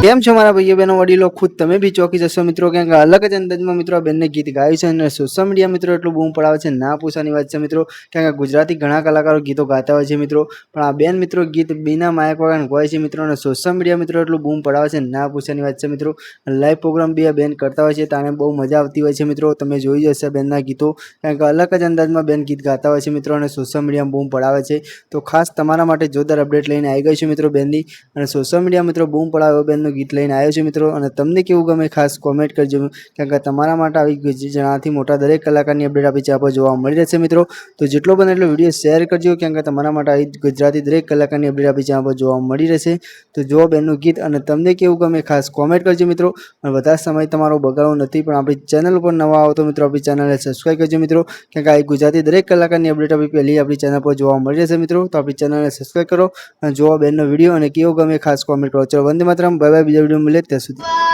કેમ છો મારા ભાઈઓ બહેનો વડીલો, ખુદ તમે બી ચોકી જશો મિત્રો, ક્યાંક અલગ જ અંદાજમાં મિત્રો આ બેનને ગીત ગાયું છે અને સોશિયલ મીડિયા મિત્રો એટલું બૂમ પડાવે છે, ના પૂછવાની વાત છે મિત્રો. ક્યાંક ગુજરાતી ઘણા કલાકારો ગીતો ગાતા હોય છે મિત્રો, પણ આ બેન મિત્રો ગીત બીના માયક વગર ગાય છે મિત્રો, અને સોશિયલ મીડિયા મિત્રો એટલું બૂમ પડાવે છે, ના પૂછવાની વાત છે મિત્રો. લાઈવ પ્રોગ્રામ બી આ બેન કરતા હોય છે, તાને બહુ મજા આવતી હોય છે મિત્રો. તમે જોઈ હશે બેનના ગીતો, ક્યાંક અલગ જ અંદાજમાં બેન ગીત ગાતા હોય છે મિત્રો, અને સોશિયલ મીડિયામાં બૂમ પડાવે છે. તો ખાસ તમારા માટે જોરદાર અપડેટ લઈને આવી ગઈ છે મિત્રો બેનની, અને સોશિયલ મીડિયા મિત્રો બૂમ પડાવે બેનનું ગીત લઈને આવ્યો છે મિત્રો. અને તમને કેવું ગમે ખાસ કોમેન્ટ કરજો, કારણ કે તમારા માટે આવી જણાથી મોટા દરેક કલાકારની અપડેટ આપી ચેનલ પર જોવા મળી રહેશે મિત્રો. તો જેટલો બને એટલો વિડીયો શેર કરજો, કારણ કે તમારા માટે આવી ગુજરાતી દરેક કલાકારની અપડેટ આપી ચેનલ પર જોવા મળી રહેશે. તો જો બેનનું ગીત અને તમને કેવું ગમે ખાસ કોમેન્ટ કરજો મિત્રો. અને વધારે સમય તમારો બગાડવો નથી, પણ આપણી ચેનલ ઉપર નવા આવો તો મિત્રો આપણી ચેનલને સબસ્ક્રાઈબ કરજો મિત્રો, કારણ કે આ ગુજરાતી દરેક કલાકારની અપડેટ આપી પહેલી આપણી ચેનલ પર જોવા મળી રહેશે મિત્રો. તો આપણી ચેનલને સબસ્ક્રાઈબ કરો અને જોવા બેનનો વિડીયો અને કેવો ગમે ખાસ કોમેન્ટ કરો. ચલો વંદે માતરમ, બાય બાય, બીજા વિડીયો મળીએ ત્યાં સુધી.